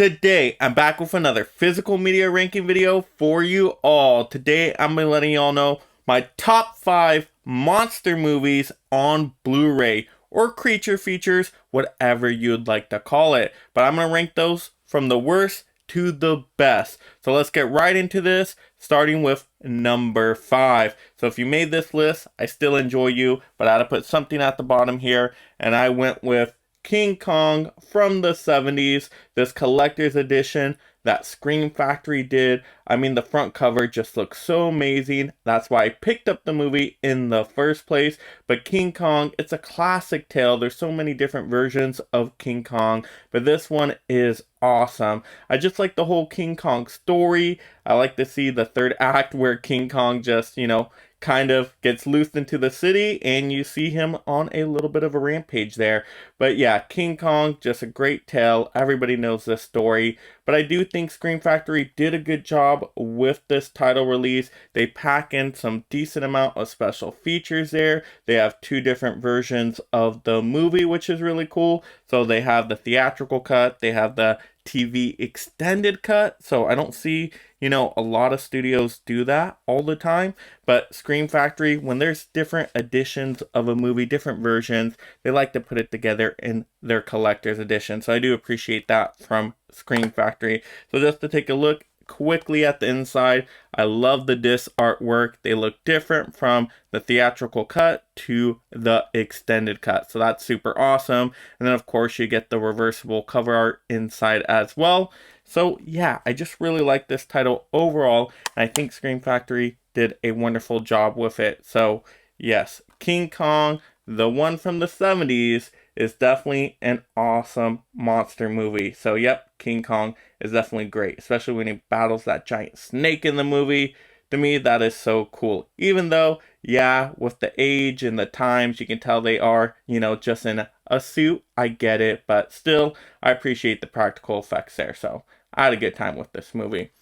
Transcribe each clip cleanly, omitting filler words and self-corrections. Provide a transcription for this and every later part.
Today, I'm back with another physical media ranking video for you all. Today, I'm going to be letting you all know my top 5 monster movies on Blu-ray or creature features, whatever you'd like to call it. But I'm going to rank those from the worst to the best. So let's get right into this, starting with number 5. So if you made this list, I still enjoy you, but I had to put something at the bottom here, and I went with King Kong from the 70s, this collector's edition that Scream Factory did. I mean, the front cover just looks so amazing. That's why I picked up the movie in the first place. But King Kong, it's a classic tale. There's so many different versions of King Kong, but this one is awesome. I just like the whole King Kong story. I like to see the third act where King Kong just, kind of gets loosed into the city and you see him on a little bit of a rampage there. But yeah, King Kong, just a great tale. Everybody knows this story. But I do think Scream Factory did a good job with this title release. They pack in some decent amount of special features there. They have 2 different versions of the movie, which is really cool. So they have the theatrical cut, they have the TV extended cut. So I don't see, a lot of studios do that all the time. But Scream Factory, when there's different editions of a movie, different versions, they like to put it together in their collector's edition. So I do appreciate that from Scream Factory. So just to take a look quickly at the inside, I love the disc artwork. They look different from the theatrical cut to the extended cut. So that's super awesome. And then of course you get the reversible cover art inside as well. So yeah, I just really like this title overall. And I think Scream Factory did a wonderful job with it. So yes, King Kong, the one from the 70s, is definitely an awesome monster movie. So yep, King Kong is definitely great, especially when he battles that giant snake in the movie. To me, that is so cool. Even though, yeah, with the age and the times, you can tell they are, just in a suit. I get it, but still, I appreciate the practical effects there. So I had a good time with this movie.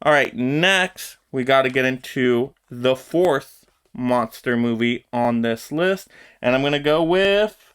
All right, next, we got to get into the 4th monster movie on this list. And I'm going to go with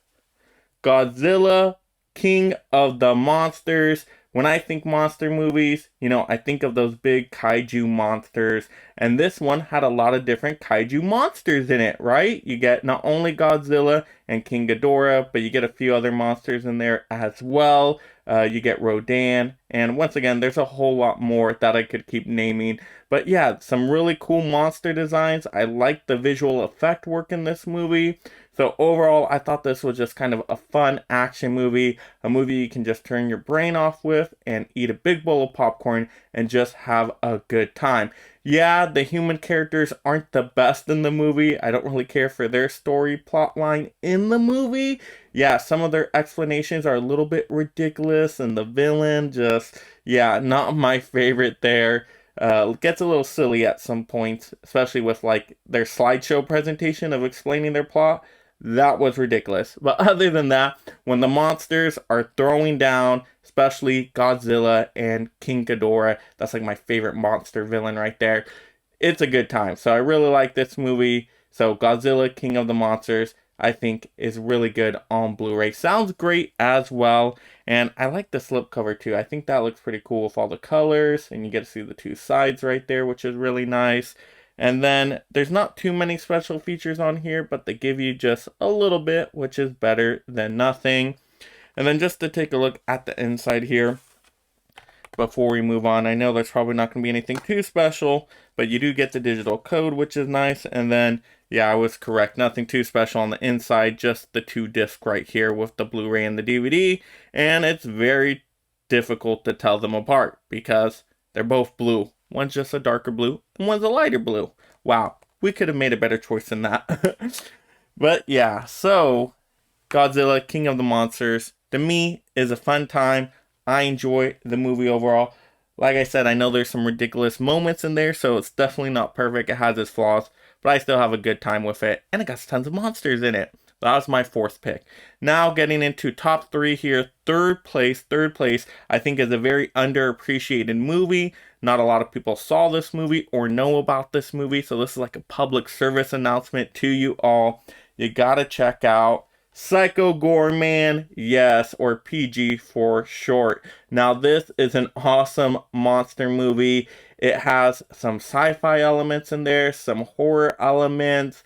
Godzilla, King of the Monsters. When I think monster movies, I think of those big kaiju monsters. And this one had a lot of different kaiju monsters in it, right? You get not only Godzilla and King Ghidorah, but you get a few other monsters in there as well. You get Rodan. And once again, there's a whole lot more that I could keep naming. But yeah, some really cool monster designs. I like the visual effect work in this movie. So overall, I thought this was just kind of a fun action movie, a movie you can just turn your brain off with and eat a big bowl of popcorn and just have a good time. Yeah, the human characters aren't the best in the movie. I don't really care for their story plot line in the movie. Yeah, some of their explanations are a little bit ridiculous, and the villain just, not my favorite there. Gets a little silly at some points, especially with their slideshow presentation of explaining their plot. That was ridiculous. But other than that, when the monsters are throwing down, especially Godzilla and King Ghidorah, that's my favorite monster villain right there. It's a good time. So I really like this movie. So Godzilla, King of the Monsters, I think is really good on Blu-ray. Sounds great as well. And I like the slipcover too. I think that looks pretty cool with all the colors. And you get to see the 2 sides right there, which is really nice. And then there's not too many special features on here, but they give you just a little bit, which is better than nothing. And then just to take a look at the inside here before we move on, I know there's probably not going to be anything too special, but you do get the digital code, which is nice. And then, yeah, I was correct. Nothing too special on the inside, just the 2 discs right here with the Blu-ray and the DVD. And it's very difficult to tell them apart because they're both blue. One's just a darker blue, and one's a lighter blue. Wow, we could have made a better choice than that. But yeah, so Godzilla, King of the Monsters, to me, is a fun time. I enjoy the movie overall. Like I said, I know there's some ridiculous moments in there, so it's definitely not perfect. It has its flaws, but I still have a good time with it. And it got tons of monsters in it. That was my 4th pick. Now getting into top 3 here. Third place, I think is a very underappreciated movie. Not a lot of people saw this movie or know about this movie. So this is like a public service announcement to you all. You gotta check out Psycho Gore Man, yes, or PG for short. Now, this is an awesome monster movie. It has some sci-fi elements in there, some horror elements.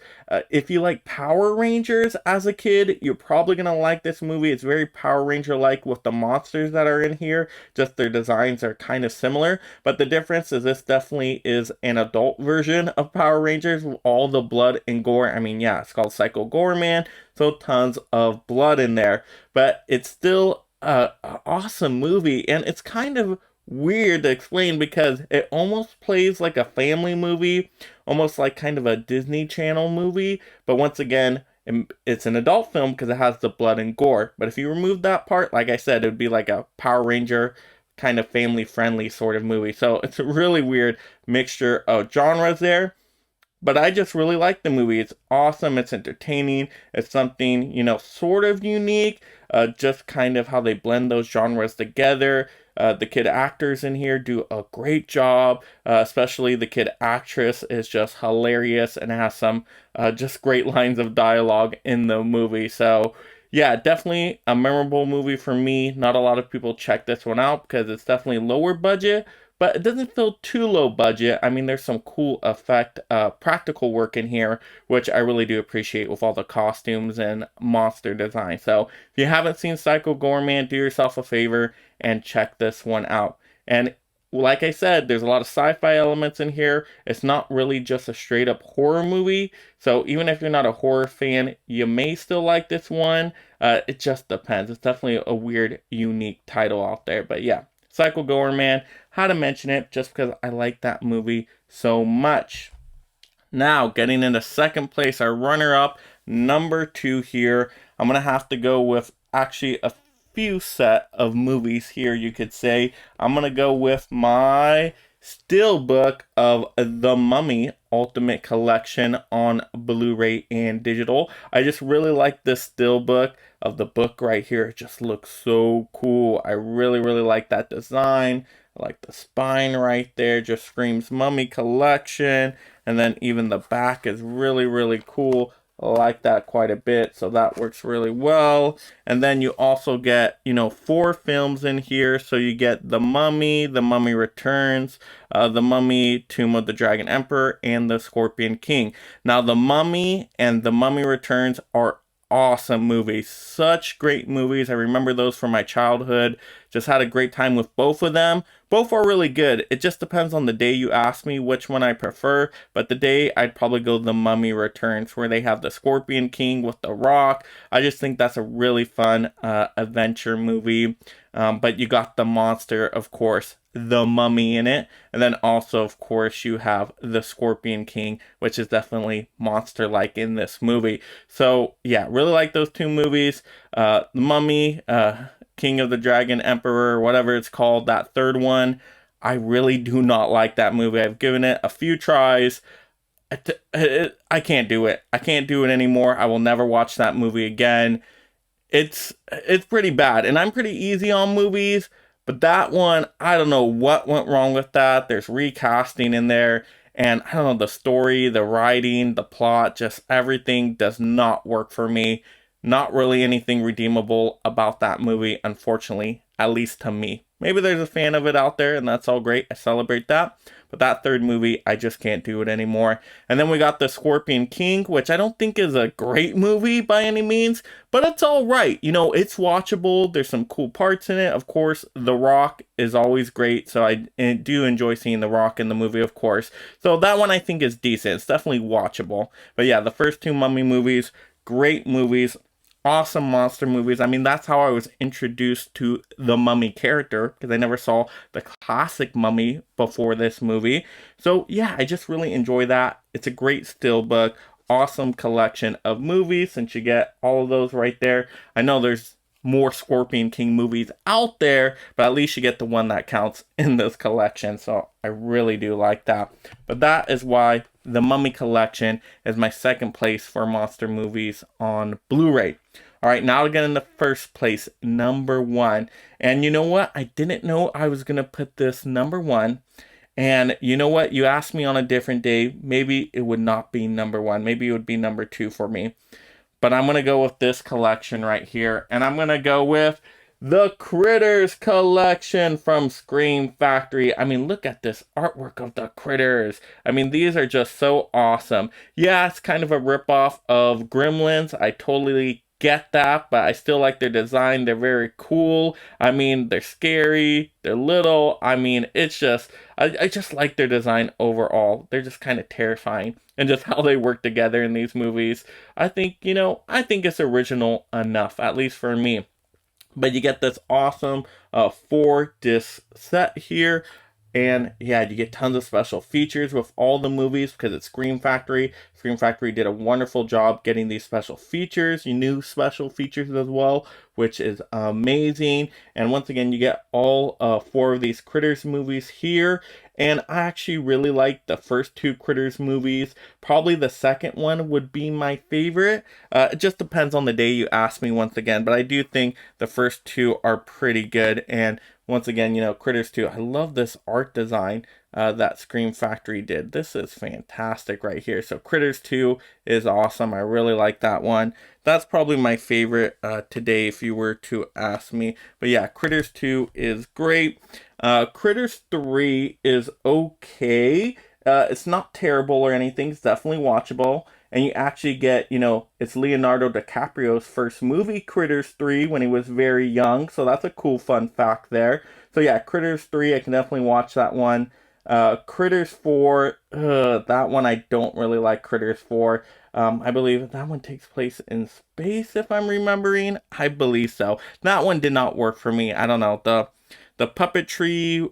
If you like Power Rangers as a kid, you're probably gonna like this movie. It's very Power Ranger-like with the monsters that are in here. Just their designs are kind of similar, but the difference is this definitely is an adult version of Power Rangers with all the blood and gore. I mean, yeah, it's called Psycho Gore Man, so tons of blood in there, but it's still a awesome movie, and it's kind of weird to explain because it almost plays like a family movie, almost like kind of a Disney Channel movie, but once again, it's an adult film because it has the blood and gore. But if you remove that part, like I said, it would be like a Power Ranger kind of family friendly sort of movie. So it's a really weird mixture of genres there. But I just really like the movie. It's awesome. It's entertaining. It's something, sort of unique. Just kind of how they blend those genres together. The kid actors in here do a great job. Especially the kid actress is just hilarious and has some just great lines of dialogue in the movie. So, yeah, definitely a memorable movie for me. Not a lot of people check this one out because it's definitely lower budget, but it doesn't feel too low budget. I mean, there's some cool practical work in here, which I really do appreciate with all the costumes and monster design. So if you haven't seen Psycho Gore Man, do yourself a favor and check this one out. And like I said, there's a lot of sci-fi elements in here. It's not really just a straight up horror movie. So even if you're not a horror fan, you may still like this one. It just depends. It's definitely a weird, unique title out there. But yeah, Psycho Gore Man, how to mention it just because I like that movie so much. Now, getting into second place, our runner-up, number 2 here. I'm going to have to go with actually a few set of movies here, you could say. I'm going to go with my Steelbook of The Mummy Ultimate Collection on Blu-ray and digital. I just really like this Steelbook of the book right here. It just looks so cool. I really, really like that design. I like the spine right there. Just screams Mummy Collection. And then even the back is really, really cool. I like that quite a bit, so that works really well. And then you also get, 4 films in here. So you get The Mummy, The Mummy Returns, The Mummy, Tomb of the Dragon Emperor, and The Scorpion King. Now, The Mummy and The Mummy Returns are awesome movies. Such great movies. I remember those from my childhood. Just had a great time with both of them. Both are really good. It just depends on the day you ask me which one I prefer. But the day I'd probably go The Mummy Returns, where they have the Scorpion King with The Rock. I just think that's a really fun adventure movie. But you got the monster, of course, the mummy in it. And then also, of course, you have the Scorpion King, which is definitely monster-like in this movie. So, yeah, really like those 2 movies. The Mummy, King of the Dragon Emperor, whatever it's called, that third one, I really do not like that movie. I've given it a few tries. I can't do it. I can't do it anymore. I will never watch that movie again. It's pretty bad, and I'm pretty easy on movies, but that one, I don't know what went wrong with that. There's recasting in there, and I don't know, the story, the writing, the plot, just everything does not work for me. Not really anything redeemable about that movie, unfortunately, at least to me. Maybe there's a fan of it out there, and that's all great. I celebrate that. But that third movie, I just can't do it anymore. And then we got The Scorpion King, which I don't think is a great movie by any means, but it's all right. It's watchable. There's some cool parts in it. Of course, The Rock is always great, so I do enjoy seeing The Rock in the movie, of course. So that one I think is decent. It's definitely watchable. But yeah, the first 2 Mummy movies, great movies. Awesome monster movies. I mean, that's how I was introduced to the Mummy character, because I never saw the classic Mummy before this movie. So yeah, I just really enjoy that. It's a great steelbook, awesome collection of movies, since you get all of those right there. I know there's more Scorpion King movies out there, but at least you get the one that counts in this collection. So I really do like that. But that is why the Mummy Collection is my second place for monster movies on Blu-ray. All right, now to get in the first place, number 1. And you know what? I didn't know I was going to put this number 1. And you know what? You asked me on a different day, maybe it would not be number 1. Maybe it would be number 2 for me. but I'm going to go with this collection right here. And I'm going to go with the Critters collection from Scream Factory. I mean, look at this artwork of the Critters. I mean, these are just so awesome. Yeah, it's kind of a ripoff of Gremlins. I totally get that, but I still like their design. They're very cool. I mean, they're scary. They're little. I mean, it's just, I just like their design overall. They're just kind of terrifying. And just how they work together in these movies. I think, I think it's original enough, at least for me. But you get this awesome 4-disc set here. And yeah, you get tons of special features with all the movies because it's Scream Factory. Scream Factory did a wonderful job getting these special features, new special features as well, which is amazing. And once again, you get all 4 of these Critters movies here. And I actually really like the first 2 Critters movies. Probably the second one would be my favorite. It just depends on the day you ask me once again. But I do think the first 2 are pretty good. And once again, Critters 2, I love this art design that Scream Factory did. This is fantastic right here. So Critters 2 is awesome. I really like that one. That's probably my favorite today if you were to ask me. But yeah, Critters 2 is great. Critters 3 is okay. It's not terrible or anything. It's definitely watchable. And you actually get, it's Leonardo DiCaprio's first movie, Critters 3, when he was very young. So that's a cool fun fact there. So yeah, Critters 3, I can definitely watch that one. Critters 4, that one I don't really like Critters 4. I believe that one takes place in space, if I'm remembering. I believe so. That one did not work for me. I don't know. The puppetry,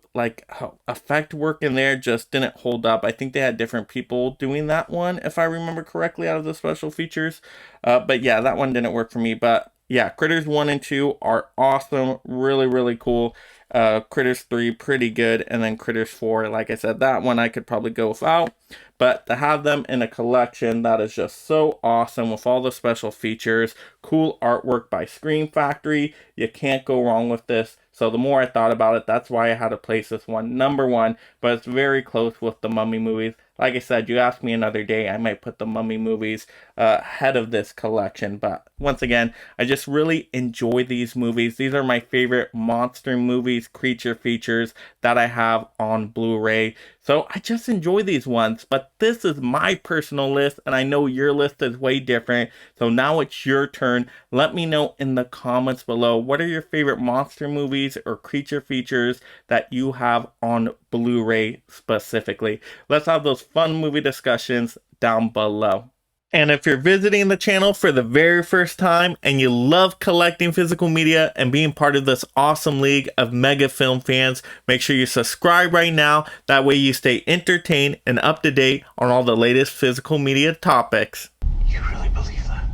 effect work in there just didn't hold up. I think they had different people doing that one, if I remember correctly, out of the special features. But yeah, that one didn't work for me. But yeah, Critters 1 and 2 are awesome. Really, really cool. Critters 3, pretty good. And then Critters 4, like I said, that one I could probably go without. But to have them in a collection, that is just so awesome with all the special features. Cool artwork by Scream Factory. You can't go wrong with this. So the more I thought about it, that's why I had to place this one number 1. But it's very close with the Mummy movies. Like I said, you ask me another day, I might put the Mummy movies ahead of this collection. But once again, I just really enjoy these movies. These are my favorite monster movies, creature features that I have on Blu-ray. So I just enjoy these ones. But this is my personal list, and I know your list is way different. So now it's your turn. Let me know in the comments below, what are your favorite monster movies or creature features that you have on Blu-ray specifically? Let's have those fun movie discussions down below. And if you're visiting the channel for the very first time and you love collecting physical media and being part of this awesome league of mega film fans, make sure you subscribe right now. That way you stay entertained and up to date on all the latest physical media topics. You really believe that?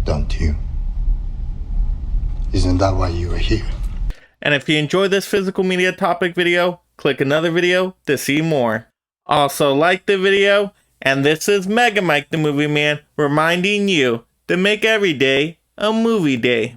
Don't you? Isn't that why you are here? And if you enjoyed this physical media topic video, click another video to see more. Also like the video. And this is Mega Mike the Movie Man reminding you to make every day a movie day.